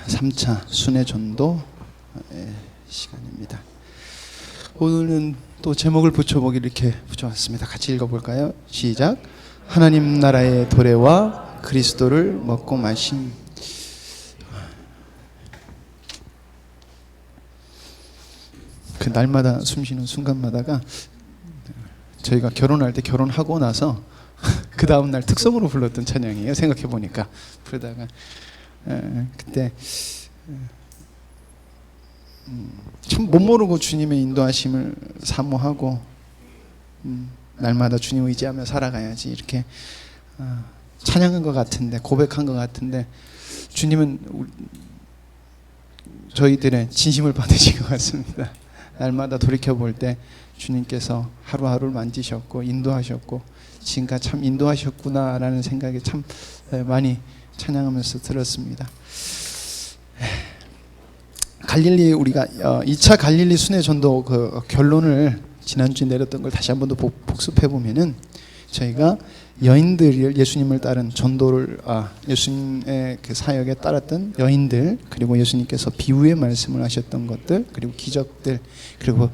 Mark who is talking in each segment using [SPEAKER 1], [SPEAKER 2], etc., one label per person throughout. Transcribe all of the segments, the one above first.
[SPEAKER 1] 3차 순회 전도 시간입니다. 오늘은 또 제목을 붙여보기 이렇게 붙여왔습니다. 같이 읽어볼까요? 시작. 하나님 나라의 도래와 그리스도를 먹고 마신. 그 날마다 숨쉬는 순간마다가 저희가 결혼할 때 결혼하고 나서 그 다음 날 특성으로 불렀던 찬양이에요. 생각해 보니까 부르다가 그때 참 못 모르고 주님의 인도하심을 사모하고 날마다 주님 의지하며 살아가야지 이렇게 찬양한 것 같은데, 고백한 것 같은데, 주님은 저희들의 진심을 받으신 것 같습니다. 날마다 돌이켜볼 때 주님께서 하루하루를 만지셨고 인도하셨고 지금까지 참 인도하셨구나라는 생각이 참 많이 찬양하면서 들었습니다. 갈릴리, 우리가 2차 갈릴리 순회 전도 그 결론을 지난주에 내렸던 걸 다시 한 번 더 복습해 보면은, 저희가 여인들을, 예수님을 따른 전도를 예수님의 그 사역에 따랐던 여인들, 그리고 예수님께서 비유의 말씀을 하셨던 것들, 그리고 기적들, 그리고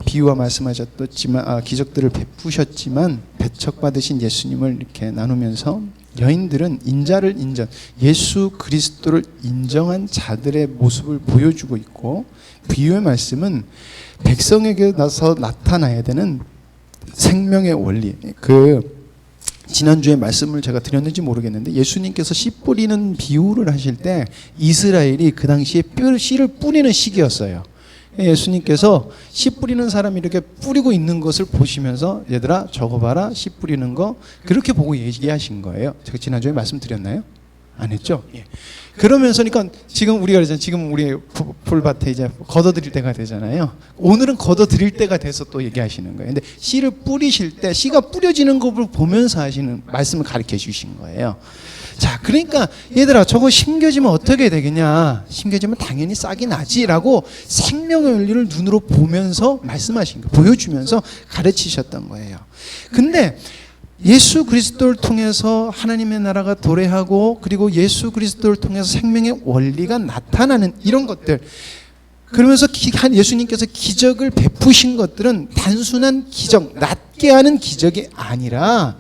[SPEAKER 1] 비유와 말씀하셨지만 기적들을 베푸셨지만 배척받으신 예수님을 이렇게 나누면서, 여인들은 인자를 예수 그리스도를 인정한 자들의 모습을 보여주고 있고, 비유의 말씀은 백성에게 나타나야 되는 생명의 원리. 지난주에 말씀을 제가 드렸는지 모르겠는데, 예수님께서 씨 뿌리는 비유를 하실 때 이스라엘이 그 당시에 씨를 뿌리는 시기였어요. 예수님께서 씨 뿌리는 사람이 이렇게 뿌리고 있는 것을 보시면서, 얘들아 저거 봐라, 씨 뿌리는 거, 그렇게 보고 얘기하신 거예요. 제가 지난주에 말씀드렸나요? 안 했죠? 예. 그러면서, 그러니까 지금 우리가 그러잖아요. 지금 우리 풀밭에 이제 걷어들일 때가 되잖아요. 오늘은 걷어들일 때가 돼서 또 얘기하시는 거예요. 근데 씨를 뿌리실 때 씨가 뿌려지는 것을 보면서 하시는 말씀을 가르쳐 주신 거예요. 자, 그러니까 얘들아 저거 심겨지면 어떻게 되겠냐? 심겨지면 당연히 싹이 나지라고 생명의 원리를 눈으로 보면서 말씀하신 거예요. 보여주면서 가르치셨던 거예요. 근데 예수 그리스도를 통해서 하나님의 나라가 도래하고, 그리고 예수 그리스도를 통해서 생명의 원리가 나타나는 이런 것들, 그러면서 예수님께서 기적을 베푸신 것들은 단순한 기적, 낫게 하는 기적이 아니라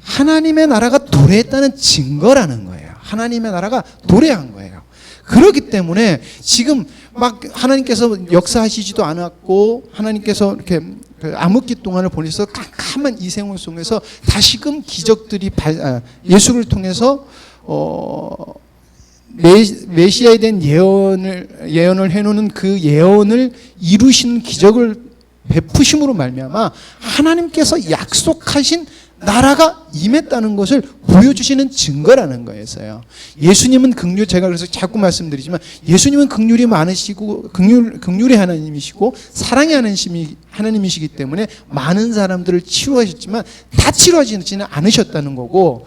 [SPEAKER 1] 하나님의 나라가 도래했다는 증거라는 거예요. 하나님의 나라가 도래한 거예요. 그렇기 때문에 지금 막 하나님께서 역사하시지도 않았고, 하나님께서 이렇게 암흑기 동안을 보내셔서 깜깜한 이 생활 속에서 다시금 기적들이 예수를 통해서 메시아에 대한 예언을 해놓는 그 예언을 이루시는 기적을 베푸심으로 말미암아 하나님께서 약속하신 나라가 임했다는 것을 보여주시는 증거라는 거였어요. 예수님은 제가 그래서 자꾸 말씀드리지만, 예수님은 긍휼이 많으시고 긍휼의 하나님이시고 사랑의 하나님이시기 때문에 많은 사람들을 치유하셨지만 다 치유하지는 않으셨다는 거고,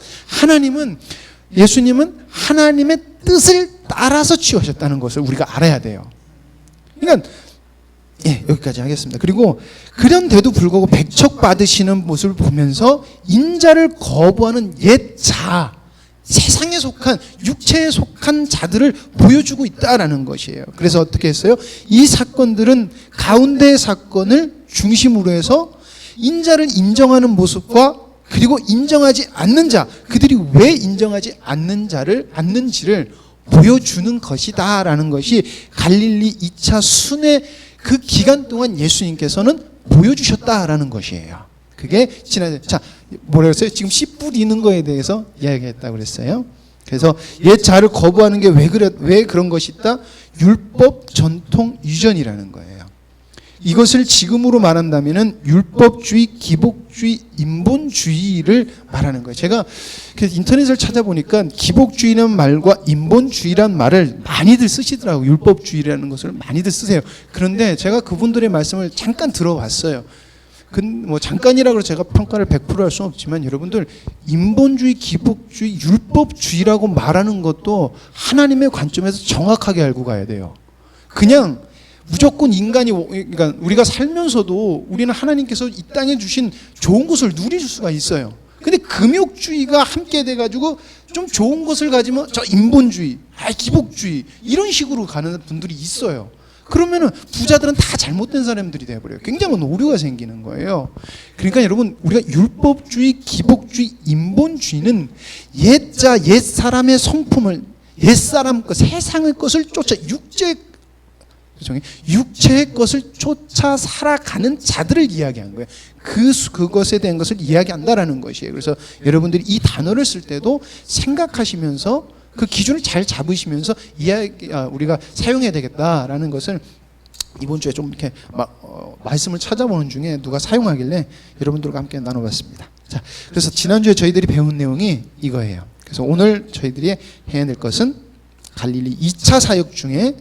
[SPEAKER 1] 예수님은 하나님의 뜻을 따라서 치유하셨다는 것을 우리가 알아야 돼요. 그러니까 여기까지 하겠습니다. 그리고 그런데도 불구하고 배척받으시는 모습을 보면서 인자를 거부하는 옛 세상에 속한, 육체에 속한 자들을 보여주고 있다라는 것이에요. 그래서 어떻게 했어요? 이 사건들은 가운데의 사건을 중심으로 해서 인자를 인정하는 모습과, 그리고 인정하지 않는 자, 그들이 왜 인정하지 않는지를 보여주는 것이다라는 것이 갈릴리 2차 순회 그 기간 동안 예수님께서는 보여주셨다라는 것이에요. 그게 뭐라 그랬어요? 지금 씨 뿌리는 거에 대해서 이야기했다고 그랬어요. 그래서 옛 자를 거부하는 게 왜 그런 것이 있다? 율법 전통 유전이라는 거예요. 이것을 지금으로 말한다면은 율법주의, 기복주의, 인본주의를 말하는 거예요. 제가 인터넷을 찾아보니까 기복주의라는 말과 인본주의라는 말을 많이들 쓰시더라고요. 율법주의라는 것을 많이들 쓰세요. 그런데 제가 그분들의 말씀을 잠깐 들어봤어요. 잠깐이라고 제가 평가를 100% 할 수는 없지만, 여러분들 인본주의, 기복주의, 율법주의라고 말하는 것도 하나님의 관점에서 정확하게 알고 가야 돼요. 그냥 무조건 그러니까 우리가 살면서도 우리는 하나님께서 이 땅에 주신 좋은 것을 누릴 수가 있어요. 근데 금욕주의가 함께 돼가지고 좀 좋은 것을 가지면 저 인본주의, 기복주의 이런 식으로 가는 분들이 있어요. 그러면은 부자들은 다 잘못된 사람들이 돼버려요. 굉장한 오류가 생기는 거예요. 그러니까 여러분, 우리가 율법주의, 기복주의, 인본주의는 옛자, 옛사람의 성품을, 옛사람 것, 세상의 것을 쫓아 육체의 것을 쫓아 살아가는 자들을 이야기한 거예요. 그것에 대한 것을 이야기한다라는 것이에요. 그래서 여러분들이 이 단어를 쓸 때도 생각하시면서 그 기준을 잘 잡으시면서 우리가 사용해야 되겠다라는 것을 이번 주에 좀 이렇게 말씀을 찾아보는 중에 누가 사용하길래 여러분들과 함께 나눠봤습니다. 자, 그래서 지난주에 저희들이 배운 내용이 이거예요. 그래서 오늘 저희들이 해야 될 것은 갈릴리 2차 사역 중에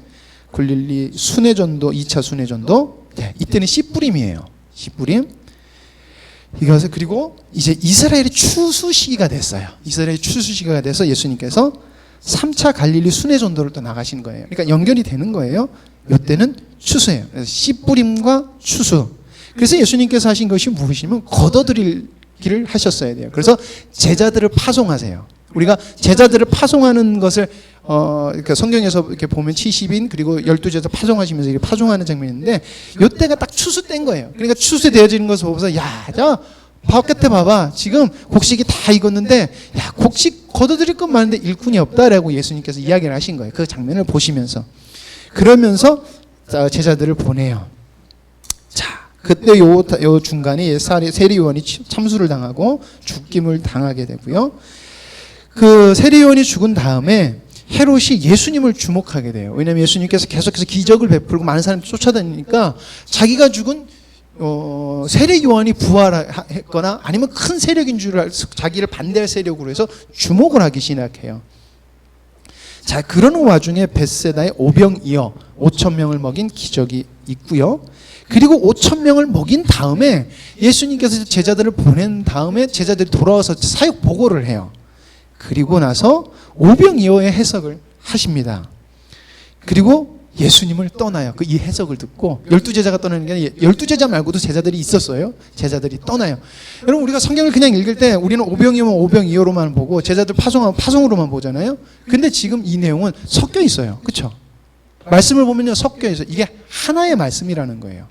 [SPEAKER 1] 갈릴리 순회전도, 2차 순회전도, 이때는 씨뿌림이에요. 씨뿌림. 이것을, 그리고 이제 이스라엘의 추수 시기가 됐어요. 이스라엘의 추수 시기가 돼서 예수님께서 3차 갈릴리 순회전도를 또 나가신 거예요. 그러니까 연결이 되는 거예요. 이때는 추수예요. 그래서 씨뿌림과 추수. 그래서 예수님께서 하신 것이 무엇이냐면 걷어들이기를 하셨어야 돼요. 그래서 제자들을 파송하세요. 우리가 제자들을 파송하는 것을 그러니까 성경에서 이렇게 보면 70인 그리고 12제자 파송하시면서 이렇게 파송하는 장면인데 이때가 딱 추수 때인 거예요. 그러니까 추수 되어지는 것을 보면서 저 바깥에 봐봐, 지금 곡식이 다 익었는데 곡식 걷어들일 것 많은데 일꾼이 없다라고 예수님께서 이야기를 하신 거예요. 그 장면을 보시면서. 그러면서 제자들을 보내요. 자, 그때 요 중간에 세리요한이 참수를 당하고 죽임을 당하게 되고요. 그 세리요한이 죽은 다음에 헤롯이 예수님을 주목하게 돼요. 왜냐하면 예수님께서 계속해서 기적을 베풀고 많은 사람들이 쫓아다니니까 자기가 죽은 세례 요한이 부활했거나 아니면 큰 세력인 줄 알고 자기를 반대할 세력으로 해서 주목을 하기 시작해요. 자, 그러는 와중에 벳세다에 오병이어 5,000명을 먹인 기적이 있고요. 그리고 5,000명을 먹인 다음에 예수님께서 제자들을 보낸 다음에 제자들이 돌아와서 사역 보고를 해요. 그리고 나서 오병이어의 해석을 하십니다. 그리고 예수님을 떠나요. 이 해석을 듣고 12제자가 떠나는 게 아니라 12제자 말고도 제자들이 있었어요. 제자들이 떠나요. 여러분, 우리가 성경을 그냥 읽을 때 우리는 오병이어면 오병이어로만 보고 제자들 파송하면 파송으로만 보잖아요. 근데 지금 이 내용은 섞여 있어요. 그렇죠? 말씀을 보면요, 섞여 있어요. 이게 하나의 말씀이라는 거예요.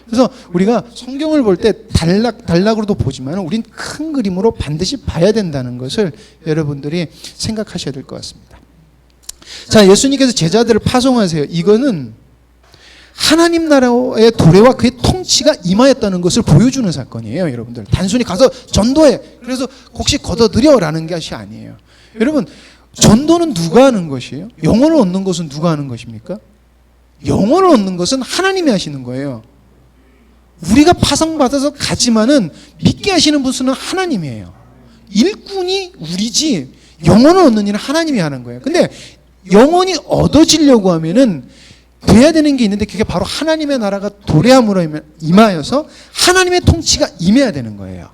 [SPEAKER 1] 그래서 우리가 성경을 볼 때 단락으로도 보지만 우린 큰 그림으로 반드시 봐야 된다는 것을 여러분들이 생각하셔야 될 것 같습니다. 자, 예수님께서 제자들을 파송하세요. 이거는 하나님 나라의 도래와 그의 통치가 임하였다는 것을 보여주는 사건이에요. 여러분들, 단순히 가서 전도해, 그래서 곡식 걷어들여라는 것이 아니에요. 여러분, 전도는 누가 하는 것이에요? 영혼을 얻는 것은 누가 하는 것입니까? 영혼을 얻는 것은 하나님이 하시는 거예요. 우리가 파송받아서 가지만은 믿게 하시는 분은 하나님이에요. 일꾼이 우리지 영혼을 얻는 일은 하나님이 하는 거예요. 근데 영혼이 얻어지려고 하면은 돼야 되는 게 있는데 그게 바로 하나님의 나라가 도래함으로 임하여서 하나님의 통치가 임해야 되는 거예요.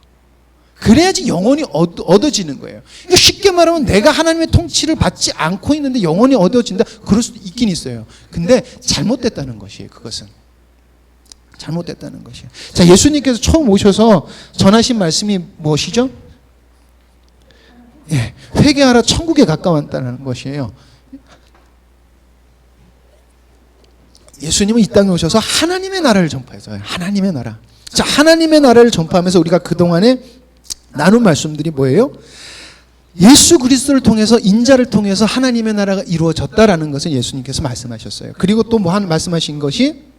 [SPEAKER 1] 그래야지 영혼이 얻어지는 거예요. 쉽게 말하면 내가 하나님의 통치를 받지 않고 있는데 영혼이 얻어진다? 그럴 수도 있긴 있어요. 근데 잘못됐다는 것이에요. 그것은 잘못됐다는 것이에요. 자, 예수님께서 처음 오셔서 전하신 말씀이 무엇이죠? 회개하라, 천국에 가까웠다는 것이에요. 예수님은 이 땅에 오셔서 하나님의 나라를 전파했어요. 하나님의 나라. 자, 하나님의 나라를 전파하면서 우리가 그동안에 나눈 말씀들이 뭐예요? 예수 그리스도를 통해서, 인자를 통해서 하나님의 나라가 이루어졌다라는 것을 예수님께서 말씀하셨어요. 그리고 또 말씀하신 것이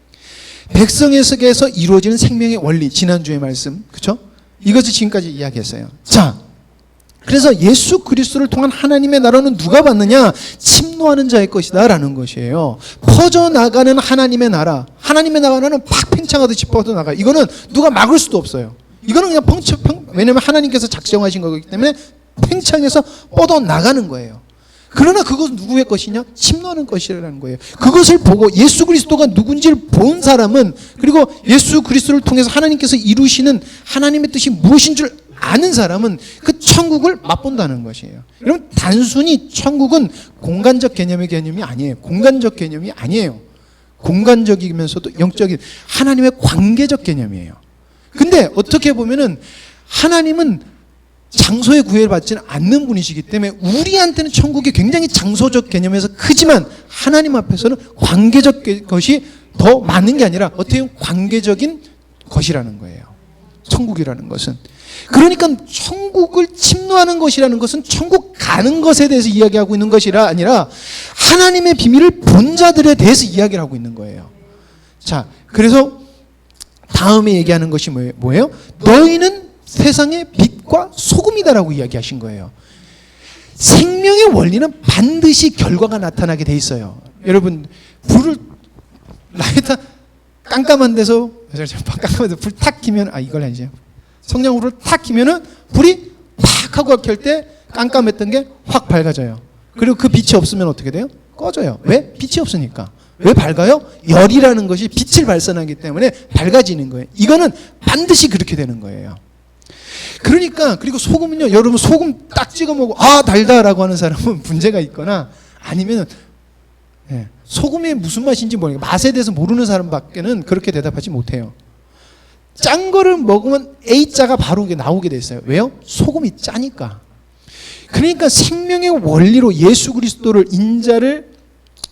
[SPEAKER 1] 백성에게서 이루어지는 생명의 원리, 지난주의 말씀, 그렇죠? 이것을 지금까지 이야기했어요. 자, 그래서 예수 그리스도를 통한 하나님의 나라는 누가 받느냐? 침노하는 자의 것이다 라는 것이에요. 퍼져나가는 하나님의 나라, 하나님의 나라는 팍 팽창하듯이 퍼져나가. 이거는 누가 막을 수도 없어요. 이거는 그냥 왜냐하면 하나님께서 작정하신 거기 때문에 팽창해서 뻗어나가는 거예요. 그러나 그것은 누구의 것이냐? 침노하는 것이라는 거예요. 그것을 보고 예수 그리스도가 누군지를 본 사람은, 그리고 예수 그리스도를 통해서 하나님께서 이루시는 하나님의 뜻이 무엇인 줄 아는 사람은 그 천국을 맛본다는 것이에요. 여러분, 단순히 천국은 공간적 개념이 아니에요. 공간적 개념이 아니에요. 공간적이면서도 영적인 하나님의 관계적 개념이에요. 근데 어떻게 보면은 하나님은 장소에 구애받지는 않는 분이시기 때문에 우리한테는 천국이 굉장히 장소적 개념에서 크지만 하나님 앞에서는 관계적 것이 더 많은 게 아니라 어떻게 보면 관계적인 것이라는 거예요. 천국이라는 것은. 그러니까 천국을 침노하는 것이라는 것은 천국 가는 것에 대해서 이야기하고 있는 것이라 아니라 하나님의 비밀을 본 자들에 대해서 이야기를 하고 있는 거예요. 자, 그래서 다음에 얘기하는 것이 뭐예요? 너희는 세상의 빛과 소금이다라고 이야기하신 거예요. 생명의 원리는 반드시 결과가 나타나게 돼 있어요. 여러분, 불을 라이터 깜깜한 데서 불 탁 켜면 이걸 아니죠. 성냥으로 탁 켜면은 불이 팍 하고 켤 때 깜깜했던 게 확 밝아져요. 그리고 그 빛이 없으면 어떻게 돼요? 꺼져요. 왜? 빛이 없으니까. 왜 밝아요? 열이라는 것이 빛을 발산하기 때문에 밝아지는 거예요. 이거는 반드시 그렇게 되는 거예요. 그러니까 그리고 소금은요. 여러분 소금 딱 찍어 먹고 달다라고 하는 사람은 문제가 있거나 아니면 소금이 무슨 맛인지 모르니까 맛에 대해서 모르는 사람밖에는 그렇게 대답하지 못해요. 짠 거를 먹으면 A자가 바로 나오게 돼 있어요. 왜요? 소금이 짜니까. 그러니까 생명의 원리로 예수 그리스도를 인자를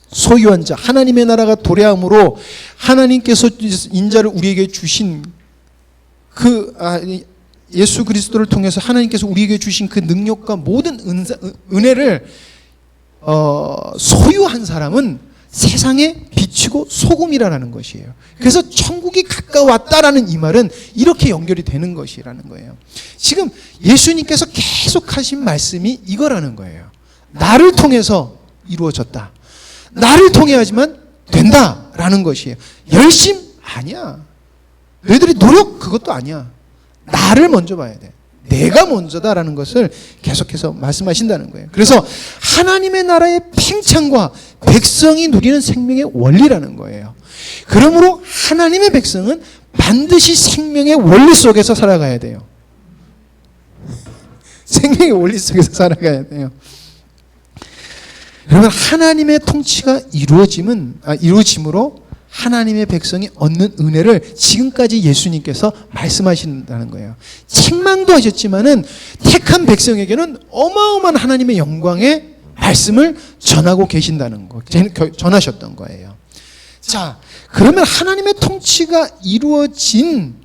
[SPEAKER 1] 소유한 자, 하나님의 나라가 도래함으로 하나님께서 인자를 우리에게 주신 예수 그리스도를 통해서 하나님께서 우리에게 주신 그 능력과 모든 은혜를 소유한 사람은 세상에 비치고 소금이라는 것이에요. 그래서 천국이 가까웠다라는 이 말은 이렇게 연결이 되는 것이라는 거예요. 지금 예수님께서 계속 하신 말씀이 이거라는 거예요. 나를 통해서 이루어졌다. 나를 통해 하지만 된다라는 것이에요. 열심 아니야. 너희들이 노력 그것도 아니야. 나를 먼저 봐야 돼. 내가 먼저다라는 것을 계속해서 말씀하신다는 거예요. 그래서 하나님의 나라의 팽창과 백성이 누리는 생명의 원리라는 거예요. 그러므로 하나님의 백성은 반드시 생명의 원리 속에서 살아가야 돼요. 생명의 원리 속에서 살아가야 돼요. 여러분, 하나님의 통치가 이루어짐으로 하나님의 백성이 얻는 은혜를 지금까지 예수님께서 말씀하신다는 거예요. 책망도 하셨지만은 택한 백성에게는 어마어마한 하나님의 영광의 말씀을 전하고 계신다는 거, 전하셨던 거예요. 자, 그러면 하나님의 통치가 이루어진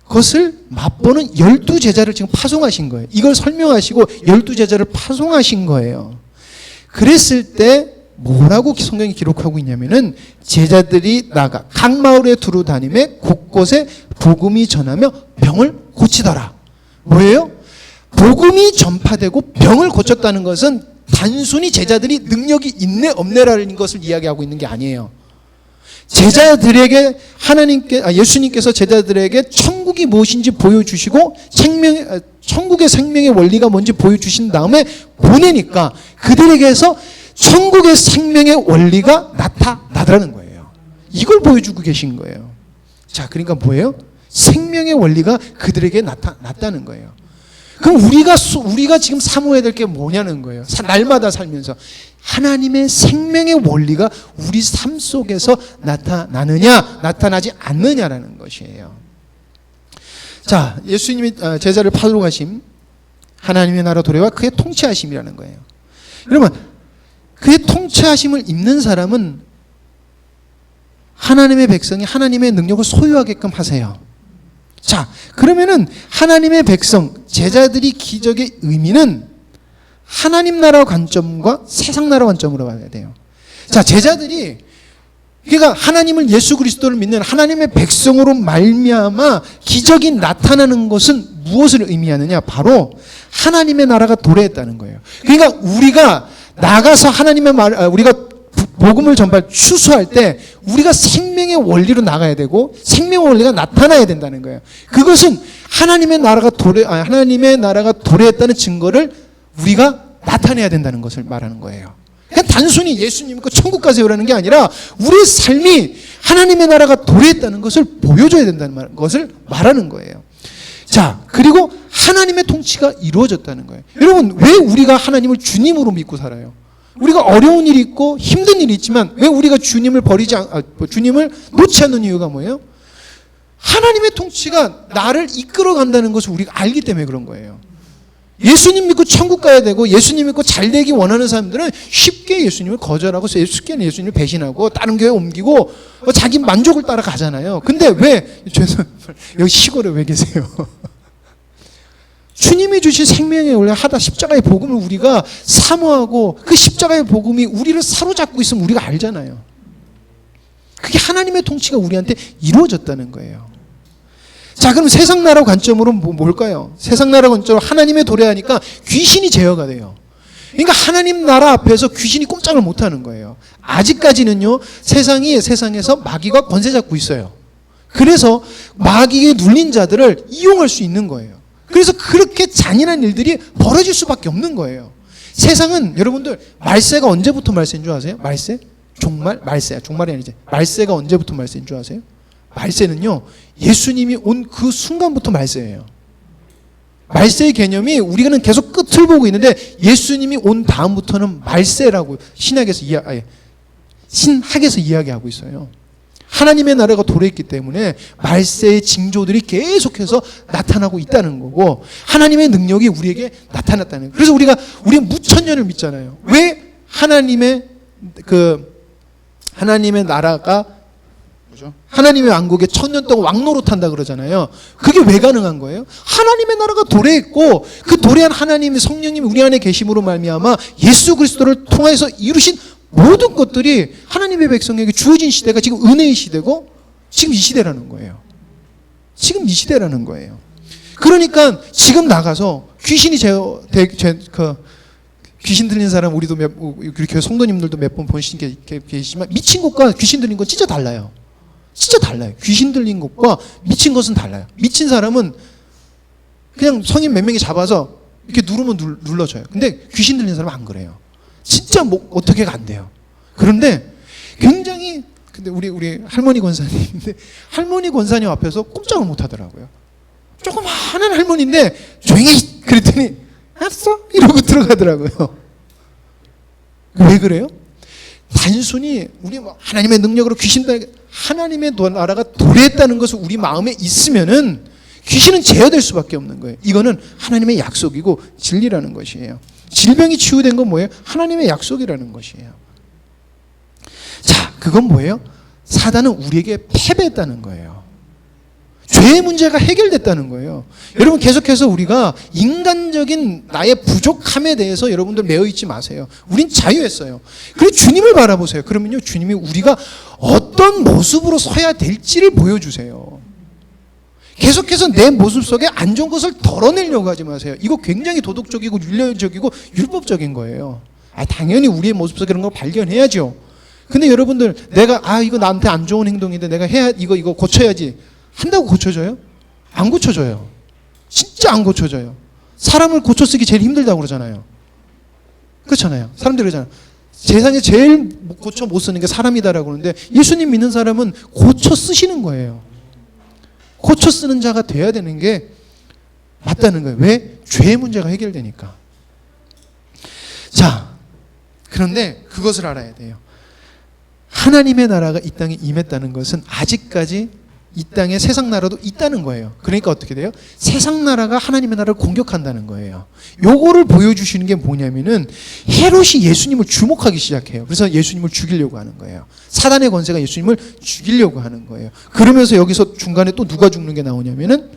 [SPEAKER 1] 것을 맛보는 12제자를 지금 파송하신 거예요. 이걸 설명하시고 12제자를 파송하신 거예요. 그랬을 때 뭐라고 성경이 기록하고 있냐면은 제자들이 나가 각 마을에 두루 다니며 곳곳에 복음이 전하며 병을 고치더라. 뭐예요? 복음이 전파되고 병을 고쳤다는 것은 단순히 제자들이 능력이 있네 없네라는 것을 이야기하고 있는 게 아니에요. 제자들에게 예수님께서 제자들에게 천국이 무엇인지 보여주시고 천국의 생명의 원리가 뭔지 보여주신 다음에 보내니까 그들에게서 천국의 생명의 원리가 나타나더라는 거예요. 이걸 보여주고 계신 거예요. 자, 그러니까 뭐예요? 생명의 원리가 그들에게 나타났다는 거예요. 그럼 우리가 지금 사모해야 될 게 뭐냐는 거예요. 날마다 살면서 하나님의 생명의 원리가 우리 삶 속에서 나타나느냐 나타나지 않느냐라는 것이에요. 자, 예수님이 제자를 파송하심 하나님의 나라 도래와 그의 통치하심이라는 거예요. 여러분, 그의 통치하심을 입는 사람은 하나님의 백성이 하나님의 능력을 소유하게끔 하세요. 자, 그러면은 하나님의 백성, 제자들이 기적의 의미는 하나님 나라 관점과 세상 나라 관점으로 봐야 돼요. 자, 제자들이 그러니까 하나님을 예수 그리스도를 믿는 하나님의 백성으로 말미암아 기적이 나타나는 것은 무엇을 의미하느냐? 바로 하나님의 나라가 도래했다는 거예요. 그러니까 우리가 나가서 우리가 복음을 전파할 추수할 때 우리가 생명의 원리로 나가야 되고 생명의 원리가 나타나야 된다는 거예요. 그것은 하나님의 나라가 도래했다는 증거를 우리가 나타내야 된다는 것을 말하는 거예요. 그냥 단순히 예수님 믿고 천국 가세요라는 게 아니라 우리의 삶이 하나님의 나라가 도래했다는 것을 보여줘야 된다는 것을 말하는 거예요. 자, 그리고 하나님의 통치가 이루어졌다는 거예요. 여러분, 왜 우리가 하나님을 주님으로 믿고 살아요? 우리가 어려운 일이 있고 힘든 일이 있지만 왜 우리가 주님을 주님을 놓지 않는 이유가 뭐예요? 하나님의 통치가 나를 이끌어 간다는 것을 우리가 알기 때문에 그런 거예요. 예수님 믿고 천국 가야 되고 예수님 믿고 잘 되기 원하는 사람들은 쉽게 예수님을 거절하고 쉽게 예수님을 배신하고 다른 교회 옮기고 자기 만족을 따라 가잖아요. 근데 왜 여기 시골에 왜 계세요? 주님이 주신 생명의 원래 하다 십자가의 복음을 우리가 사모하고 그 십자가의 복음이 우리를 사로잡고 있으면 우리가 알잖아요. 그게 하나님의 통치가 우리한테 이루어졌다는 거예요. 자, 그럼 세상 나라 관점으로 뭘까요? 세상 나라 관점으로 하나님의 도래하니까 귀신이 제어가 돼요. 그러니까 하나님 나라 앞에서 귀신이 꼼짝을 못하는 거예요. 아직까지는요, 세상에서 마귀가 권세 잡고 있어요. 그래서 마귀에 눌린 자들을 이용할 수 있는 거예요. 그래서 그렇게 잔인한 일들이 벌어질 수밖에 없는 거예요. 세상은 여러분들 말세가 언제부터 말세인 줄 아세요? 말세? 말세야. 종말이 아니지. 말세가 언제부터 말세인 줄 아세요? 말세는요, 예수님이 온 그 순간부터 말세예요. 말세의 개념이 우리는 계속 끝을 보고 있는데 예수님이 온 다음부터는 말세라고 신학에서 이야기하고 있어요. 하나님의 나라가 도래했기 때문에 말세의 징조들이 계속해서 나타나고 있다는 거고 하나님의 능력이 우리에게 나타났다는 거예요. 그래서 우리 무천년을 믿잖아요. 왜 하나님의 나라가 하나님의 왕국에 1000년 동안 왕노릇한다 그러잖아요. 그게 왜 가능한 거예요? 하나님의 나라가 도래했고 그 도래한 하나님의 성령님이 우리 안에 계심으로 말미암아 예수 그리스도를 통해서 이루신 모든 것들이 하나님의 백성에게 주어진 시대가 지금 은혜의 시대고 지금 이 시대라는 거예요. 지금 이 시대라는 거예요. 그러니까 지금 나가서 귀신 들린 사람 우리도 그렇게 성도님들도 몇 번 보신 게 계시지만 미친 것과 귀신 들린 건 진짜 달라요. 진짜 달라요. 귀신 들린 것과 미친 것은 달라요. 미친 사람은 그냥 성인 몇 명이 잡아서 이렇게 누르면 눌러져요. 근데 귀신 들린 사람은 안 그래요. 진짜 어떻게가 안 돼요. 그런데 굉장히 근데 우리 할머니 권사님인데 할머니 권사님 앞에서 꼼짝을 못 하더라고요. 조그마한 할머니인데 조용히 그랬더니 알았어? 이러고 들어가더라고요. 왜 그래요? 단순히 우리 하나님의 능력으로 하나님의 나라가 도래했다는 것을 우리 마음에 있으면은 귀신은 제어될 수밖에 없는 거예요. 이거는 하나님의 약속이고 진리라는 것이에요. 질병이 치유된 건 뭐예요? 하나님의 약속이라는 것이에요. 자, 그건 뭐예요? 사단은 우리에게 패배했다는 거예요. 죄의 문제가 해결됐다는 거예요. 여러분 계속해서 우리가 인간적인 나의 부족함에 대해서 여러분들 매여 있지 마세요. 우린 자유했어요. 그래서 주님을 바라보세요. 그러면요, 주님이 우리가 어떤 모습으로 서야 될지를 보여주세요. 계속해서 내 모습 속에 안 좋은 것을 덜어내려고 하지 마세요. 이거 굉장히 도덕적이고 윤리적이고 율법적인 거예요. 당연히 우리의 모습 속에 그런 걸 발견해야죠. 근데 여러분들 내가 이거 나한테 안 좋은 행동인데 내가 이거 고쳐야지 한다고 고쳐져요? 안 고쳐져요. 진짜 안 고쳐져요. 사람을 고쳐 쓰기 제일 힘들다고 그러잖아요. 그렇잖아요. 사람들이 그러잖아요. 세상에 제일 고쳐 못 쓰는 게 사람이다라고 그러는데 예수님 믿는 사람은 고쳐 쓰시는 거예요. 고쳐 쓰는 자가 돼야 되는 게 맞다는 거예요. 왜? 죄의 문제가 해결되니까. 자, 그런데 그것을 알아야 돼요. 하나님의 나라가 이 땅에 임했다는 것은 아직까지 이 땅에 세상 나라도 있다는 거예요. 그러니까 어떻게 돼요? 세상 나라가 하나님의 나라를 공격한다는 거예요. 요거를 보여주시는 게 뭐냐면은 헤롯이 예수님을 주목하기 시작해요. 그래서 예수님을 죽이려고 하는 거예요. 사단의 권세가 예수님을 죽이려고 하는 거예요. 그러면서 여기서 중간에 또 누가 죽는 게 나오냐면은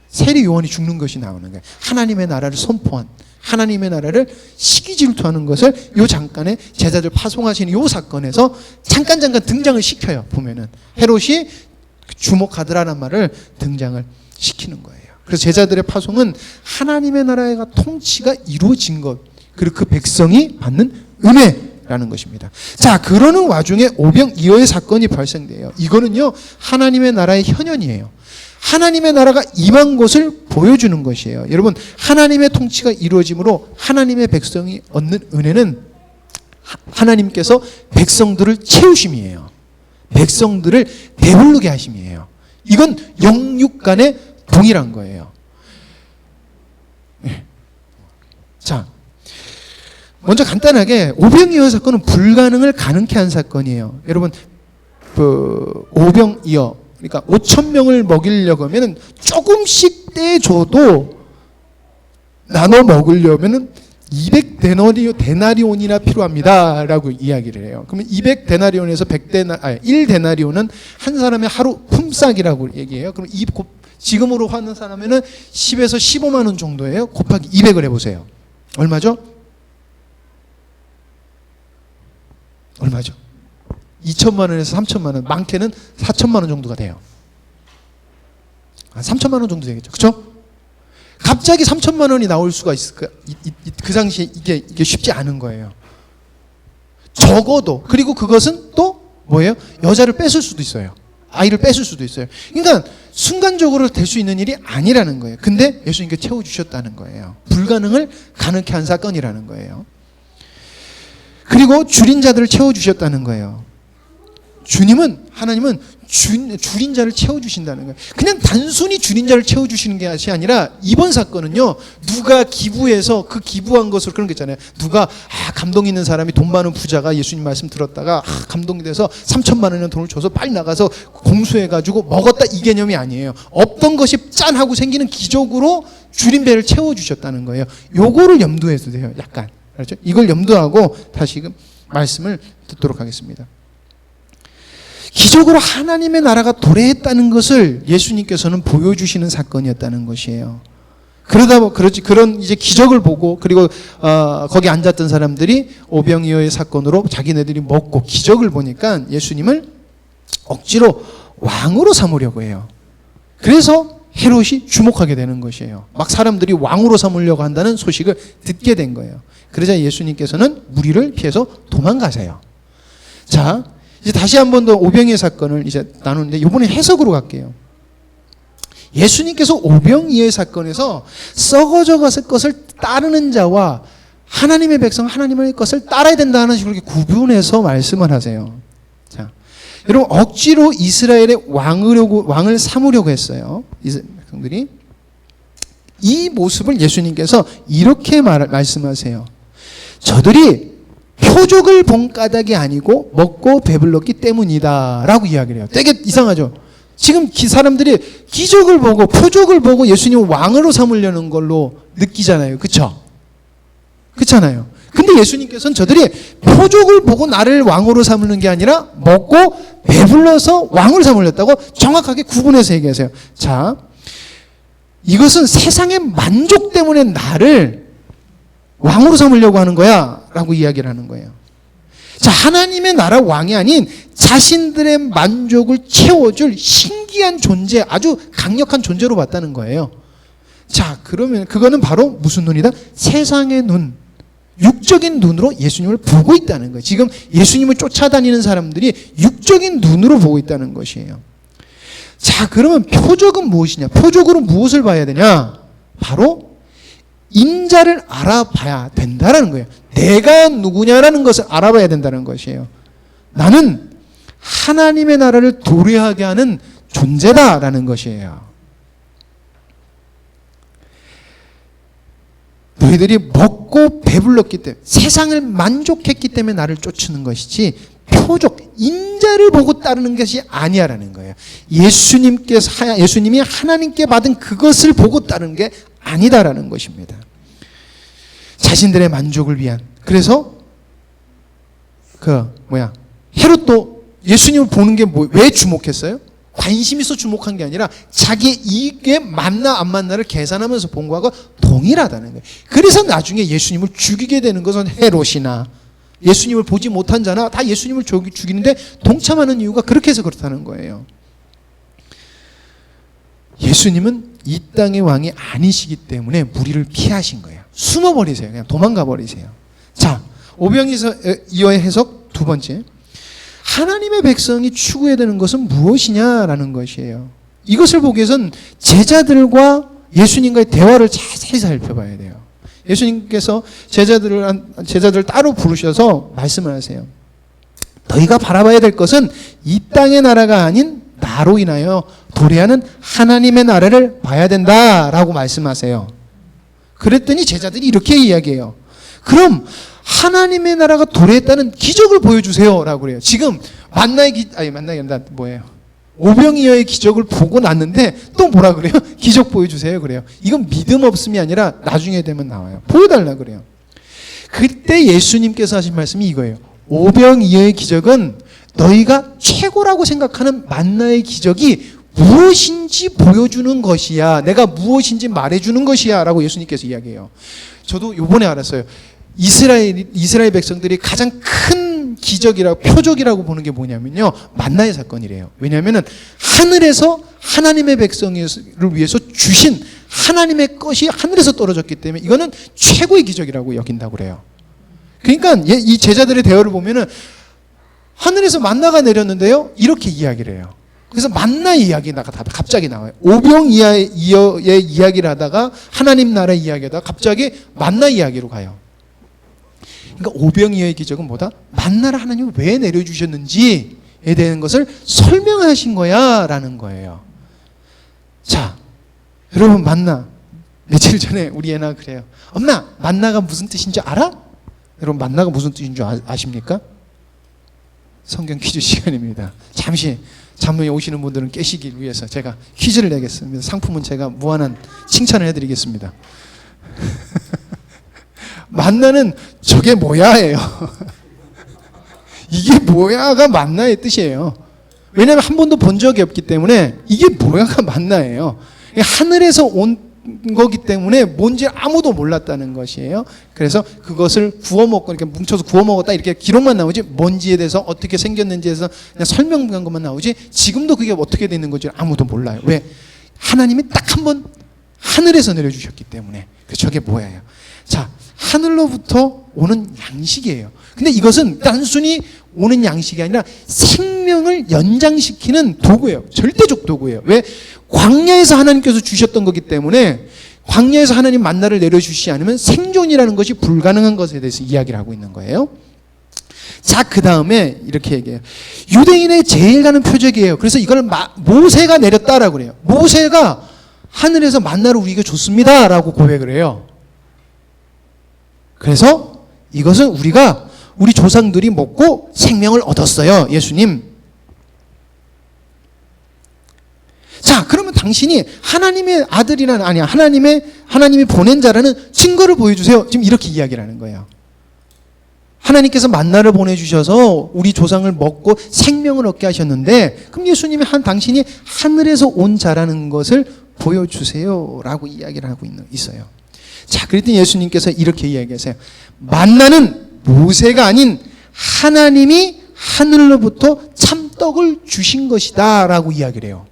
[SPEAKER 1] 세리 요한이 죽는 것이 나오는 거예요. 하나님의 나라를 선포한, 하나님의 나라를 시기 질투하는 것을 요 잠깐에 제자들 파송하시는 요 사건에서 잠깐 등장을 시켜요. 보면은 헤롯이 주목하더라는 말을 등장을 시키는 거예요. 그래서 제자들의 파송은 하나님의 나라의 통치가 이루어진 것, 그리고 그 백성이 받는 은혜라는 것입니다. 자, 그러는 와중에 오병이어의 사건이 발생돼요. 이거는요, 하나님의 나라의 현현이에요. 하나님의 나라가 임한 것을 보여주는 것이에요. 여러분, 하나님의 통치가 이루어짐으로 하나님의 백성이 얻는 은혜는 하나님께서 백성들을 채우심이에요. 백성들을 배부르게 하심이에요. 이건 영육 간의 동일한 거예요. 자, 먼저 간단하게 오병이어 사건은 불가능을 가능케 한 사건이에요. 여러분, 오병이어 그러니까 5,000명을 먹이려고 하면 조금씩 떼줘도 나눠 먹으려면 200데나리온이나 필요합니다 라고 이야기를 해요. 그러면 200데나리온에서 1데나리온은 한 사람의 하루 품삯이라고 얘기해요. 그럼 지금으로 하는 사람은 10에서 15만 원 정도예요. 곱하기 200을 해보세요. 얼마죠? 얼마죠? 2천만 원에서 3천만 원, 많게는 4천만 원 정도가 돼요. 3천만 원 정도 되겠죠. 그렇죠? 갑자기 3천만 원이 나올 수가 있을까? 그 당시에 이게 쉽지 않은 거예요. 적어도. 그리고 그것은 또 뭐예요? 여자를 뺏을 수도 있어요. 아이를 뺏을 수도 있어요. 그러니까 순간적으로 될 수 있는 일이 아니라는 거예요. 근데 예수님께 채워주셨다는 거예요. 불가능을 가능케 한 사건이라는 거예요. 그리고 줄인 자들을 채워주셨다는 거예요. 하나님은 줄인 자를 채워주신다는 거예요. 그냥 단순히 줄인 자를 채워주시는 것이 아니라 이번 사건은요, 누가 기부해서 그 기부한 것으로 그런 게 있잖아요. 누가 감동 있는 사람이 돈 많은 부자가 예수님 말씀 들었다가 감동이 돼서 3천만 원이나 돈을 줘서 빨리 나가서 공수해가지고 먹었다, 이 개념이 아니에요. 없던 것이 짠 하고 생기는 기적으로 줄인 배를 채워주셨다는 거예요. 요거를 염두해도 돼요. 약간. 그렇죠? 이걸 염두하고 다시금 말씀을 듣도록 하겠습니다. 기적으로 하나님의 나라가 도래했다는 것을 예수님께서는 보여주시는 사건이었다는 것이에요. 그런 이제 기적을 보고, 그리고 거기 앉았던 사람들이 오병이어의 사건으로 자기네들이 먹고 기적을 보니까 예수님을 억지로 왕으로 삼으려고 해요. 그래서 헤롯이 주목하게 되는 것이에요. 막 사람들이 왕으로 삼으려고 한다는 소식을 듣게 된 거예요. 그러자 예수님께서는 무리를 피해서 도망가세요. 자, 이제 다시 한 번 더 오병이어 사건을 이제 나누는데, 이번에 해석으로 갈게요. 예수님께서 오병이어 사건에서 썩어져 갔을 것을 따르는 자와 하나님의 백성, 하나님의 것을 따라야 된다는 식으로 이렇게 구분해서 말씀을 하세요. 자, 여러분, 억지로 이스라엘의 왕을 삼으려고 했어요. 이스라엘 백성들이. 이 모습을 예수님께서 이렇게 말씀하세요. 저들이 표적을 본 까닭이 아니고 먹고 배불렀기 때문이다 라고 이야기를 해요. 되게 이상하죠? 지금 사람들이 기적을 보고 표적을 보고 예수님을 왕으로 삼으려는 걸로 느끼잖아요. 그렇죠? 그렇잖아요. 근데 예수님께서는 저들이 표적을 보고 나를 왕으로 삼는 게 아니라 먹고 배불러서 왕을 삼으렸다고 정확하게 구분해서 얘기하세요. 자, 이것은 세상의 만족 때문에 나를 왕으로 삼으려고 하는 거야 라고 이야기를 하는 거예요. 자, 하나님의 나라 왕이 아닌 자신들의 만족을 채워줄 신기한 존재, 아주 강력한 존재로 봤다는 거예요. 자, 그러면 그거는 바로 무슨 눈이다? 세상의 눈, 육적인 눈으로 예수님을 보고 있다는 거예요. 지금 예수님을 쫓아다니는 사람들이 육적인 눈으로 보고 있다는 것이에요. 자, 그러면 표적은 무엇이냐? 표적으로 무엇을 봐야 되냐? 바로 인자를 알아봐야 된다는 거예요. 내가 누구냐라는 것을 알아봐야 된다는 것이에요. 나는 하나님의 나라를 도래하게 하는 존재다라는 것이에요. 너희들이 먹고 배불렀기 때문에, 세상을 만족했기 때문에 나를 쫓는 것이지 표적, 인자를 보고 따르는 것이 아니야라는 거예요. 예수님이 하나님께 받은 그것을 보고 따르는 게 아니다라는 것입니다. 자신들의 만족을 위한. 그래서 헤롯도 예수님을 보는 게 왜 주목했어요? 관심 있어 주목한 게 아니라 자기의 이익에 맞나 안 맞나를 계산하면서 본 거하고 동일하다는 거예요. 그래서 나중에 예수님을 죽이게 되는 것은 헤롯이나 예수님을 보지 못한 자나 다 예수님을 죽이는데 동참하는 이유가 그렇게 해서 그렇다는 거예요. 예수님은 이 땅의 왕이 아니시기 때문에 무리를 피하신 거예요. 숨어버리세요. 그냥 도망가 버리세요. 자, 오병이어의 해석 두 번째. 하나님의 백성이 추구해야 되는 것은 무엇이냐라는 것이에요. 이것을 보기 위해서는 제자들과 예수님과의 대화를 자세히 살펴봐야 돼요. 예수님께서 제자들을 따로 부르셔서 말씀을 하세요. 너희가 바라봐야 될 것은 이 땅의 나라가 아닌 나로 인하여 도래하는 하나님의 나라를 봐야 된다라고 말씀하세요. 그랬더니 제자들이 이렇게 이야기해요. 그럼 하나님의 나라가 도래했다는 기적을 보여주세요 라고 그래요. 지금 오병이어의 기적을 보고 났는데 또 뭐라 그래요? 기적 보여주세요 그래요. 이건 믿음 없음이 아니라 나중에 되면 나와요. 보여달라 그래요. 그때 예수님께서 하신 말씀이 이거예요. 오병이어의 기적은 너희가 최고라고 생각하는 만나의 기적이 무엇인지 보여주는 것이야. 내가 무엇인지 말해주는 것이야 라고 예수님께서 이야기해요. 저도 요번에 알았어요. 이스라엘 백성들이 가장 큰 기적이라고, 표적이라고 보는 게 뭐냐면요, 만나의 사건이래요. 왜냐하면 하늘에서 하나님의 백성을 위해서 주신 하나님의 것이 하늘에서 떨어졌기 때문에 이거는 최고의 기적이라고 여긴다고 그래요. 그러니까 이 제자들의 대화를 보면은 하늘에서 만나가 내렸는데요, 이렇게 이야기를 해요. 그래서 만나 이야기가 갑자기 나와요. 오병이어의 이야기를 하다가 하나님 나라 이야기하다가 갑자기 만나 이야기로 가요. 그러니까 오병이어의 기적은 뭐다? 만나를 하나님이 왜 내려주셨는지에 대한 것을 설명하신 거야 라는 거예요. 자, 여러분, 만나 며칠 전에 우리 애나 그래요. 엄마, 만나가 무슨 뜻인 줄 알아? 여러분, 만나가 무슨 뜻인 줄 아십니까? 성경 퀴즈 시간입니다. 잠시 잠문에 오시는 분들은 깨시길 위해서 제가 퀴즈를 내겠습니다. 상품은 제가 무한한 칭찬을 해드리겠습니다. 만나는 저게 뭐야예요. 이게 뭐야가 만나의 뜻이에요. 왜냐하면 한 번도 본 적이 없기 때문에 이게 뭐야가 만나예요. 하늘에서 온 거기 때문에 뭔지 아무도 몰랐다는 것이에요. 그래서 그것을 구워 먹고 이렇게 뭉쳐서 구워 먹었다 이렇게 기록만 나오지 뭔지에 대해서 어떻게 생겼는지에서 그냥 설명한 것만 나오지 지금도 그게 어떻게 되는 건지 아무도 몰라요. 왜? 하나님이 딱 한 번 하늘에서 내려주셨기 때문에. 저게 뭐예요? 자, 하늘로부터 오는 양식이에요. 근데 이것은 단순히 오는 양식이 아니라 생명을 연장시키는 도구예요. 절대적 도구예요. 왜? 광야에서 하나님께서 주셨던 거기 때문에 광야에서 하나님 만나를 내려주시지 않으면 생존이라는 것이 불가능한 것에 대해서 이야기를 하고 있는 거예요. 자, 그 다음에 이렇게 얘기해요. 유대인의 제일 가는 표적이에요. 그래서 이걸 모세가 내렸다라고 그래요. 모세가 하늘에서 만나를 우리에게 줬습니다 라고 고백을 해요. 그래서 이것은 우리 조상들이 먹고 생명을 얻었어요. 예수님. 자, 그러면 당신이 하나님의 아들이라는, 아니야, 하나님이 보낸 자라는 증거를 보여주세요. 지금 이렇게 이야기를 하는 거예요. 하나님께서 만나를 보내주셔서 우리 조상을 먹고 생명을 얻게 하셨는데, 그럼 예수님이 당신이 하늘에서 온 자라는 것을 보여주세요 라고 이야기를 하고 있어요. 자, 그랬더니 예수님께서 이렇게 이야기하세요. 만나는 모세가 아닌 하나님이 하늘로부터 참떡을 주신 것이다 라고 이야기를 해요.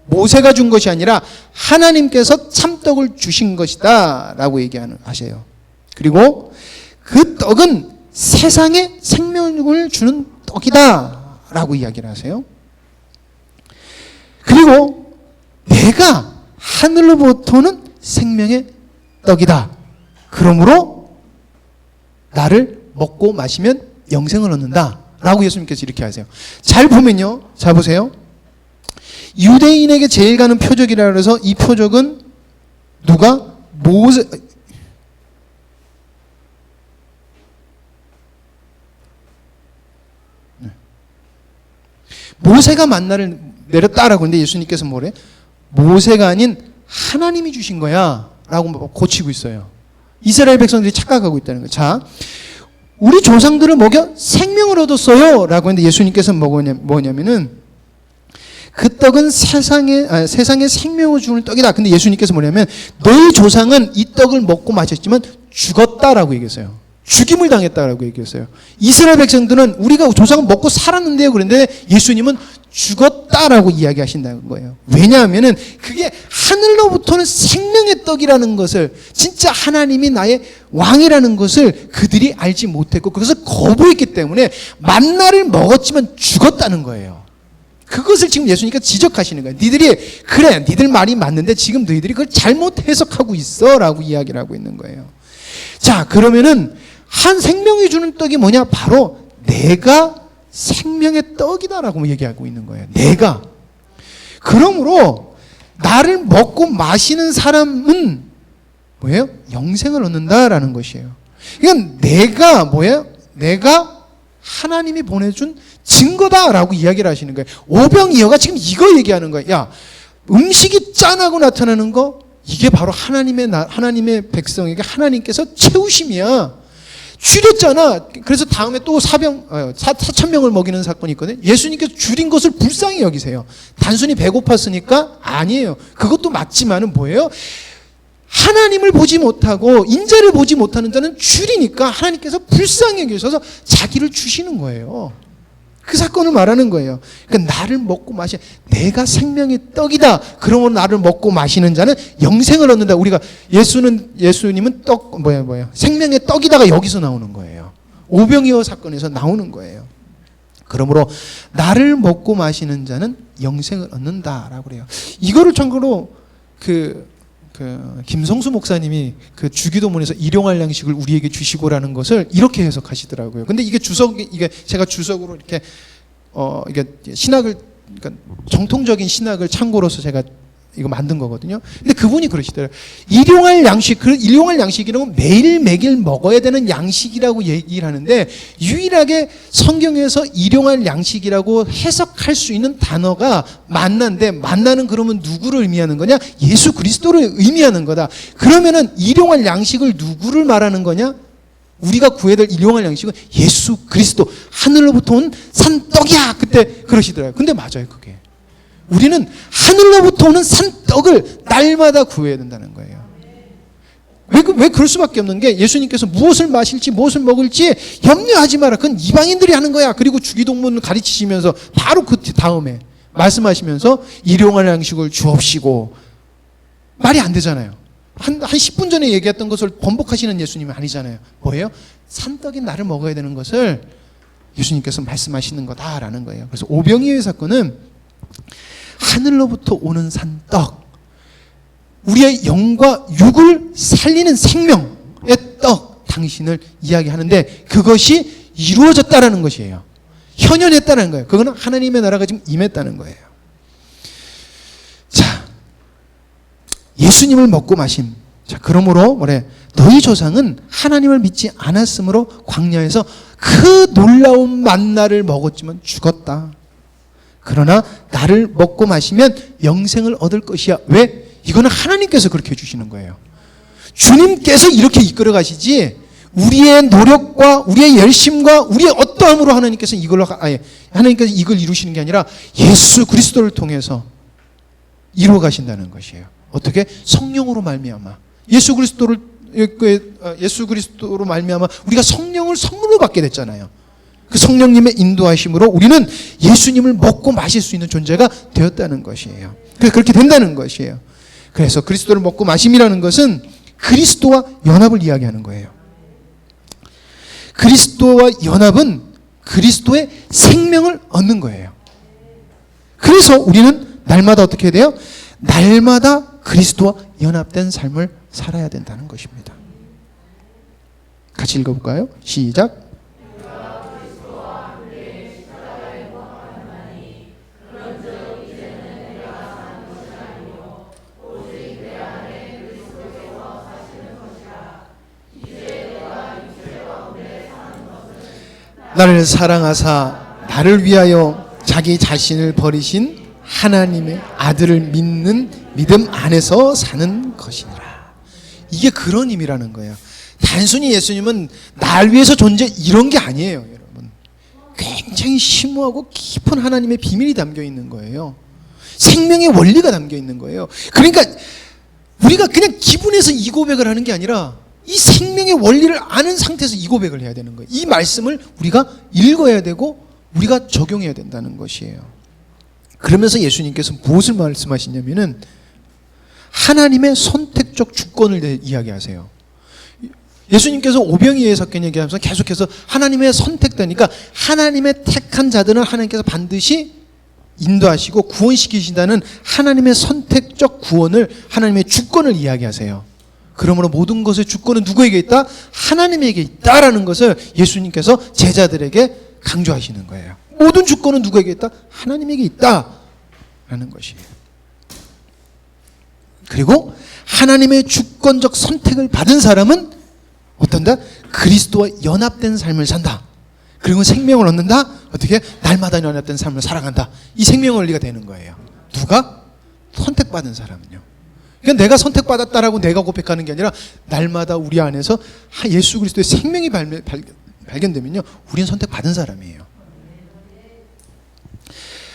[SPEAKER 1] 모세가 준 것이 아니라 하나님께서 참떡을 주신 것이다 라고 하셔요. 그리고 그 떡은 세상에 생명을 주는 떡이다 라고 이야기를 하세요. 그리고 내가 하늘로부터는 생명의 떡이다. 그러므로 나를 먹고 마시면 영생을 얻는다 라고 예수님께서 이렇게 하세요. 잘 보면요, 잘 보세요. 유대인에게 제일 가는 표적이라 해서 이 표적은 누가? 모세가 만나를 내렸다라고 하는데 예수님께서 뭐래? 모세가 아닌 하나님이 주신 거야 라고 고치고 있어요. 이스라엘 백성들이 착각하고 있다는 거예요. 자, 우리 조상들을 먹여 생명을 얻었어요 라고 했는데 예수님께서 뭐냐면은 그 떡은 세상에 생명을 주는 떡이다. 근데 예수님께서 뭐냐면 너희 조상은 이 떡을 먹고 마셨지만 죽었다라고 얘기했어요. 죽임을 당했다라고 얘기했어요. 이스라엘 백성들은 우리가 조상은 먹고 살았는데요. 그런데 예수님은 죽었다라고 이야기하신다는 거예요. 왜냐하면은 그게 하늘로부터는 생명의 떡이라는 것을, 진짜 하나님이 나의 왕이라는 것을 그들이 알지 못했고 그것을 거부했기 때문에 만나를 먹었지만 죽었다는 거예요. 그것을 지금 예수님께서 지적하시는 거예요. 니들 말이 맞는데 지금 너희들이 그걸 잘못 해석하고 있어 라고 이야기를 하고 있는 거예요. 자, 그러면은 한 생명이 주는 떡이 뭐냐? 바로 내가 생명의 떡이다라고 얘기하고 있는 거예요. 내가. 그러므로 나를 먹고 마시는 사람은 영생을 얻는다라는 것이에요. 그러니까 내가 내가 하나님이 보내준 증거다라고 이야기를 하시는 거예요. 오병이어가 지금 이거 얘기하는 거예요. 야, 음식이 짠하고 나타나는 거, 이게 바로 하나님의 백성에게 하나님께서 채우심이야. 줄였잖아. 그래서 다음에 또 4,000명을 먹이는 사건이 있거든요. 예수님께서 줄인 것을 불쌍히 여기세요. 단순히 배고팠으니까? 아니에요. 그것도 맞지만은 뭐예요? 하나님을 보지 못하고 인자를 보지 못하는 자는 줄이니까 하나님께서 불쌍히 여기셔서 자기를 주시는 거예요. 그 사건을 말하는 거예요. 그러니까 나를 먹고 마시, 내가 생명의 떡이다. 그러므로 나를 먹고 마시는 자는 영생을 얻는다. 우리가 예수님은 생명의 떡이다가 여기서 나오는 거예요. 오병이어 사건에서 나오는 거예요. 그러므로 나를 먹고 마시는 자는 영생을 얻는다라고 그래요. 이거를 참고로 김성수 목사님이 그 주기도문에서 일용할 양식을 우리에게 주시고라는 것을 이렇게 해석하시더라고요. 근데 이게 제가 주석으로 이렇게 이게 신학을, 그러니까 정통적인 신학을 참고로서 제가 이거 만든 거거든요. 근데 그분이 그러시더라고요. 일용할 양식이라는 건 매일 먹어야 되는 양식이라고 얘기를 하는데, 유일하게 성경에서 일용할 양식이라고 해석할 수 있는 단어가 만나인데, 만나는 그러면 누구를 의미하는 거냐? 예수 그리스도를 의미하는 거다. 그러면은 일용할 양식을 누구를 말하는 거냐? 우리가 구해야 될 일용할 양식은 예수 그리스도, 하늘로부터 온 산떡이야. 그때 그러시더라고요. 근데 맞아요, 그게. 우리는 하늘로부터 오는 산떡을 날마다 구해야 된다는 거예요. 왜 그럴 수밖에 없는 게, 예수님께서 무엇을 마실지 무엇을 먹을지 염려하지 마라. 그건 이방인들이 하는 거야. 그리고 주기도문을 가르치시면서 바로 그 다음에 말씀하시면서 일용할 양식을 주옵시고, 말이 안 되잖아요. 한 10분 전에 얘기했던 것을 번복하시는 예수님이 아니잖아요. 뭐예요? 산떡인 나를 먹어야 되는 것을 예수님께서 말씀하시는 거다라는 거예요. 그래서 오병이어의 사건은 하늘로부터 오는 산떡, 우리의 영과 육을 살리는 생명의 떡, 당신을 이야기하는데, 그것이 이루어졌다라는 것이에요. 현현했다는 거예요. 그거는 하나님의 나라가 지금 임했다는 거예요. 자, 예수님을 먹고 마심. 자, 그러므로 너희 조상은 하나님을 믿지 않았으므로 광야에서 그 놀라운 만나를 먹었지만 죽었다. 그러나 나를 먹고 마시면 영생을 얻을 것이야. 왜? 이거는 하나님께서 그렇게 해주시는 거예요. 주님께서 이렇게 이끌어 가시지, 우리의 노력과 우리의 열심과 우리의 어떠함으로 하나님께서 이걸 이루시는 게 아니라 예수 그리스도를 통해서 이루어 가신다는 것이에요. 어떻게? 성령으로 말미암아. 예수 그리스도로 말미암아 우리가 성령을 선물로 받게 됐잖아요. 그 성령님의 인도하심으로 우리는 예수님을 먹고 마실 수 있는 존재가 되었다는 것이에요. 그렇게 된다는 것이에요. 그래서 그리스도를 먹고 마심이라는 것은 그리스도와 연합을 이야기하는 거예요. 그리스도와 연합은 그리스도의 생명을 얻는 거예요. 그래서 우리는 날마다 어떻게 해야 돼요? 날마다 그리스도와 연합된 삶을 살아야 된다는 것입니다. 같이 읽어볼까요? 시작. 나를 사랑하사 나를 위하여 자기 자신을 버리신 하나님의 아들을 믿는 믿음 안에서 사는 것이니라. 이게 그런 의미라는 거예요. 단순히 예수님은 날 위해서 존재 이런 게 아니에요, 여러분. 굉장히 심오하고 깊은 하나님의 비밀이 담겨 있는 거예요. 생명의 원리가 담겨 있는 거예요. 그러니까 우리가 그냥 기분에서 이 고백을 하는 게 아니라 이 생명의 원리를 아는 상태에서 이 고백을 해야 되는 거예요. 이 말씀을 우리가 읽어야 되고 우리가 적용해야 된다는 것이에요. 그러면서 예수님께서 무엇을 말씀하시냐면은 하나님의 선택적 주권을 이야기하세요. 예수님께서 오병이어의 사건 얘기하면서 계속해서 하나님의 선택되니까 하나님의 택한 자들은 하나님께서 반드시 인도하시고 구원시키신다는 하나님의 선택적 구원을, 하나님의 주권을 이야기하세요. 그러므로 모든 것의 주권은 누구에게 있다? 하나님에게 있다라는 것을 예수님께서 제자들에게 강조하시는 거예요. 모든 주권은 누구에게 있다? 하나님에게 있다라는 것이에요. 그리고 하나님의 주권적 선택을 받은 사람은 어떤다? 그리스도와 연합된 삶을 산다. 그리고 생명을 얻는다? 어떻게? 날마다 연합된 삶을 살아간다. 이 생명 원리가 되는 거예요. 누가? 선택받은 사람은요. 그러니까 내가 선택받았다라고 내가 고백하는 게 아니라 날마다 우리 안에서 예수 그리스도의 생명이 발견되면요, 우리는 선택받은 사람이에요.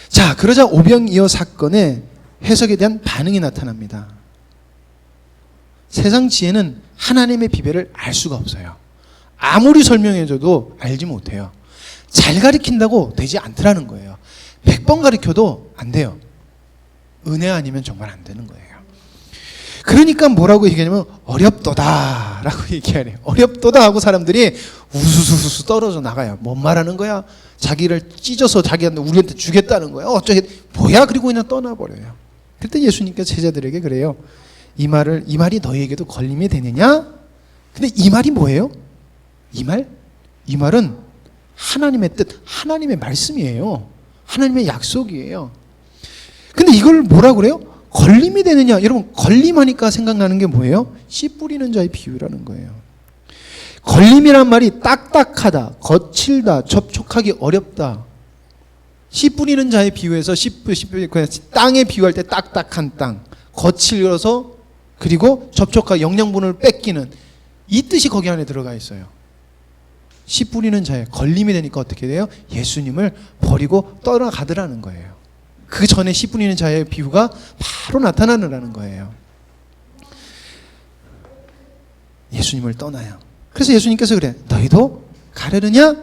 [SPEAKER 1] 자, 그러자 오병이어 사건의 해석에 대한 반응이 나타납니다. 세상 지혜는 하나님의 비밀을 알 수가 없어요. 아무리 설명해줘도 알지 못해요. 잘 가르친다고 되지 않더라는 거예요. 100번 가르쳐도 안 돼요. 은혜 아니면 정말 안 되는 거예요. 그러니까 뭐라고 얘기하냐면 어렵도다 라고 얘기하래요. 어렵도다 하고 사람들이 우수수수 떨어져 나가요. 뭔 말하는 거야? 자기를 찢어서 자기한테 우리한테 주겠다는 거야. 어쩌게 뭐야? 그리고 그냥 떠나버려요. 그때 예수님께서 제자들에게 그래요. 이 말이 너희에게도 걸림이 되느냐? 근데 이 말이 뭐예요? 이 말은 하나님의 뜻, 하나님의 말씀이에요. 하나님의 약속이에요. 근데 이걸 뭐라 그래요? 걸림이 되느냐? 여러분, 걸림하니까 생각나는 게 뭐예요? 씨 뿌리는 자의 비유라는 거예요. 걸림이란 말이 딱딱하다, 거칠다, 접촉하기 어렵다. 씨 뿌리는 자의 비유에서 땅에 비유할 때 딱딱한 땅, 거칠어서 그리고 접촉하기 영양분을 뺏기는 이 뜻이 거기 안에 들어가 있어요. 씨 뿌리는 자의 걸림이 되니까 어떻게 돼요? 예수님을 버리고 떠나가더라는 거예요. 그 전에 씨 뿌리는 자의 비유가 바로 나타나느라는 거예요. 예수님을 떠나요. 그래서 예수님께서 그래, 너희도 가려느냐?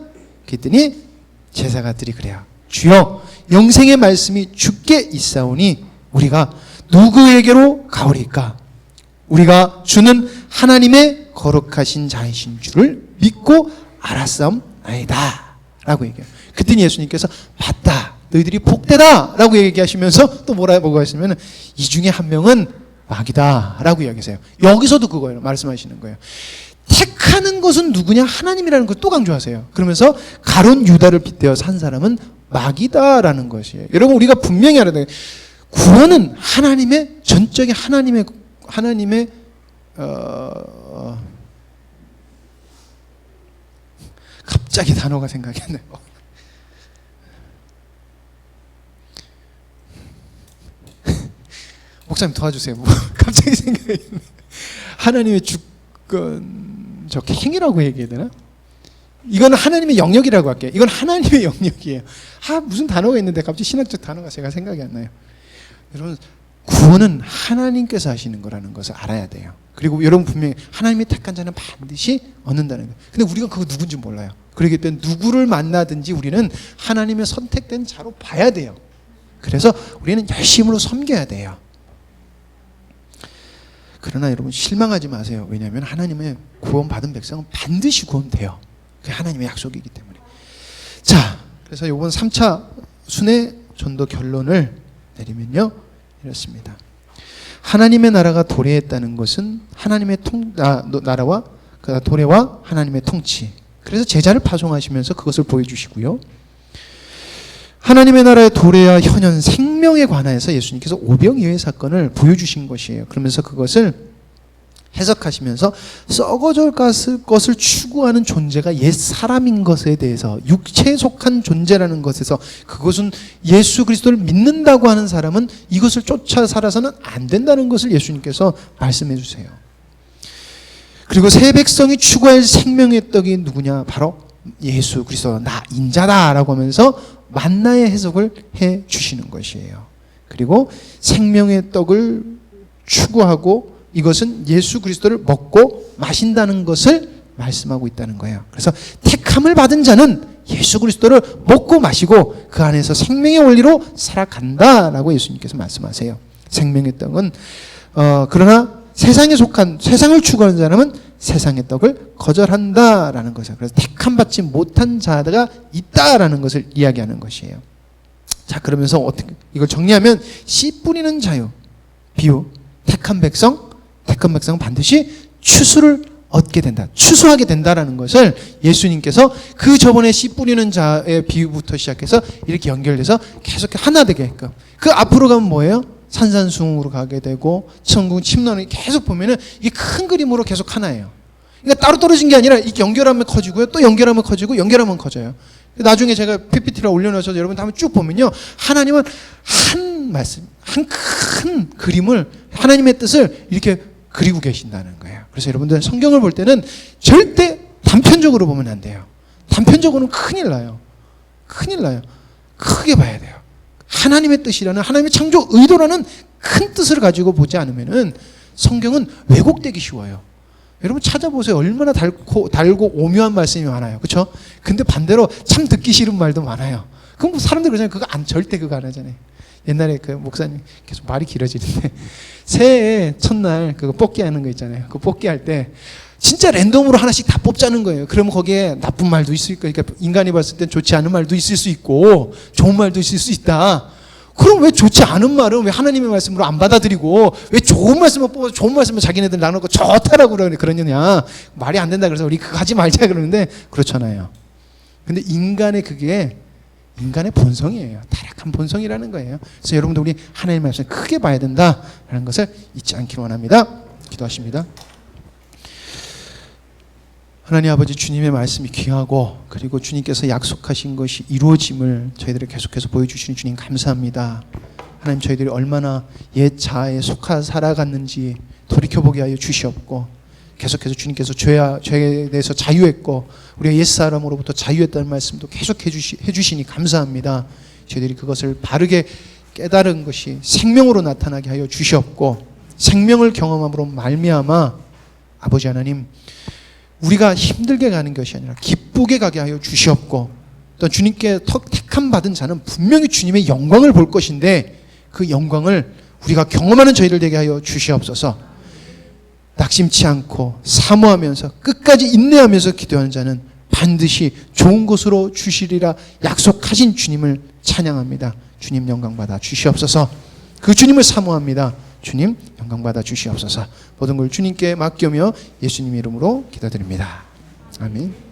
[SPEAKER 1] 그랬더니 제자가들이 그래요. 주여, 영생의 말씀이 주께 있사오니 우리가 누구에게로 가오리까? 우리가 주는 하나님의 거룩하신 자이신 줄을 믿고 알았사옵나이다 라고 얘기해요. 그랬더니 예수님께서 맞다, 너희들이 복되다 라고 얘기하시면서 또 뭐라고 하시면 이 중에 한 명은 마귀다 라고 이야기하세요. 여기서도 그거예요. 말씀하시는 거예요. 택하는 것은 누구냐? 하나님이라는 걸 또 강조하세요. 그러면서 가룟 유다를 빗대어 산 사람은 마귀다라는 것이에요. 여러분, 우리가 분명히 알아야 돼요. 구원은 하나님의 전적인 하나님의 갑자기 단어가 생각이 안 나요. 목사님 도와주세요. 갑자기 생각이 안 나요. 하나님의 주권적 행위라고 얘기해야 되나? 이건 하나님의 영역이라고 할게요. 이건 하나님의 영역이에요. 무슨 단어가 있는데 갑자기 신학적 단어가 제가 생각이 안 나요. 여러분, 구원은 하나님께서 하시는 거라는 것을 알아야 돼요. 그리고 여러분 분명히 하나님이 택한 자는 반드시 얻는다는 거예요. 근데 우리가 그거 누군지 몰라요. 그렇기 때문에 누구를 만나든지 우리는 하나님의 선택된 자로 봐야 돼요. 그래서 우리는 열심으로 섬겨야 돼요. 그러나 여러분, 실망하지 마세요. 왜냐하면 하나님의 구원받은 백성은 반드시 구원돼요. 그게 하나님의 약속이기 때문에. 자, 그래서 이번 3차 순회 전도 결론을 내리면요, 이렇습니다. 하나님의 나라가 도래했다는 것은 하나님의 나라와 도래와 하나님의 통치. 그래서 제자를 파송하시면서 그것을 보여주시고요. 하나님의 나라의 도래와 현현 생명에 관하여서 예수님께서 오병이어의 사건을 보여주신 것이에요. 그러면서 그것을 해석하시면서 썩어질 것을 추구하는 존재가 옛 사람인 것에 대해서, 육체에 속한 존재라는 것에서, 그것은 예수 그리스도를 믿는다고 하는 사람은 이것을 쫓아 살아서는 안 된다는 것을 예수님께서 말씀해 주세요. 그리고 새 백성이 추구할 생명의 떡이 누구냐? 바로 예수 그리스도, 나 인자다라고 하면서 만나의 해석을 해 주시는 것이에요. 그리고 생명의 떡을 추구하고 이것은 예수 그리스도를 먹고 마신다는 것을 말씀하고 있다는 거예요. 그래서 택함을 받은 자는 예수 그리스도를 먹고 마시고 그 안에서 생명의 원리로 살아간다라고 예수님께서 말씀하세요. 생명의 떡은 그러나 세상에 속한, 세상을 추구하는 사람은 세상의 떡을 거절한다라는 거죠. 그래서 택함 받지 못한 자가 있다라는 것을 이야기하는 것이에요. 자, 그러면서 어떻게 이걸 정리하면 씨 뿌리는 자요, 비유, 택한 백성은 반드시 추수를 얻게 된다, 추수하게 된다라는 것을 예수님께서 그 저번에 씨 뿌리는 자의 비유부터 시작해서 이렇게 연결돼서 계속 하나 되게끔, 그 앞으로 가면 뭐예요? 산산수훈으로 가게 되고 천국 침노는 계속 보면은 이게 큰 그림으로 계속 하나예요. 그러니까 따로 떨어진 게 아니라 이렇게 연결하면 커지고요. 또 연결하면 커지고 연결하면 커져요. 나중에 제가 PPT를 올려놓으셔서 여러분 한번 쭉 보면요. 하나님은 한 말씀, 한 큰 그림을 하나님의 뜻을 이렇게 그리고 계신다는 거예요. 그래서 여러분들 성경을 볼 때는 절대 단편적으로 보면 안 돼요. 단편적으로는 큰일 나요. 큰일 나요. 크게 봐야 돼요. 하나님의 뜻이라는 하나님의 창조 의도라는 큰 뜻을 가지고 보지 않으면은 성경은 왜곡되기 쉬워요. 여러분 찾아보세요. 얼마나 달고 오묘한 말씀이 많아요. 그렇죠? 근데 반대로 참 듣기 싫은 말도 많아요. 그럼 뭐 사람들 그러잖아요. 절대 그거 안 하잖아요. 옛날에 그 목사님 계속 말이 길어지는데 새해 첫날 그거 뽑기 하는 거 있잖아요. 그거 뽑기 할 때 진짜 랜덤으로 하나씩 다 뽑자는 거예요. 그러면 거기에 나쁜 말도 있을 거예요. 그러니까 인간이 봤을 땐 좋지 않은 말도 있을 수 있고 좋은 말도 있을 수 있다. 그럼 왜 좋지 않은 말은 왜 하나님의 말씀으로 안 받아들이고 왜 좋은 말씀을 뽑아서 좋은 말씀을 자기네들 나누고 좋다라고 그러느냐. 말이 안 된다 그래서 우리 그거 하지 말자 그러는데 그렇잖아요. 근데 인간의 그게 인간의 본성이에요. 타락한 본성이라는 거예요. 그래서 여러분들 우리 하나님의 말씀을 크게 봐야 된다라는 것을 잊지 않기를 원합니다. 기도하십니다. 하나님 아버지, 주님의 말씀이 귀하고 그리고 주님께서 약속하신 것이 이루어짐을 저희들에게 계속해서 보여주시는 주님 감사합니다. 하나님, 저희들이 얼마나 옛 자아에 속하 살아갔는지 돌이켜보게 하여 주시옵고 계속해서 주님께서 죄에 대해서 자유했고 우리가 옛사람으로부터 자유했다는 말씀도 계속 해주시니 감사합니다. 저희들이 그것을 바르게 깨달은 것이 생명으로 나타나게 하여 주시옵고 생명을 경험함으로 말미암아 아버지 하나님, 우리가 힘들게 가는 것이 아니라 기쁘게 가게 하여 주시옵고 또 주님께 택함 받은 자는 분명히 주님의 영광을 볼 것인데 그 영광을 우리가 경험하는 저희들 되게 하여 주시옵소서. 낙심치 않고 사모하면서 끝까지 인내하면서 기도하는 자는 반드시 좋은 것으로 주시리라 약속하신 주님을 찬양합니다. 주님 영광 받아 주시옵소서. 그 주님을 사모합니다. 주님 영광 받아 주시옵소서. 모든 걸 주님께 맡기며 예수님 이름으로 기도드립니다. 아멘.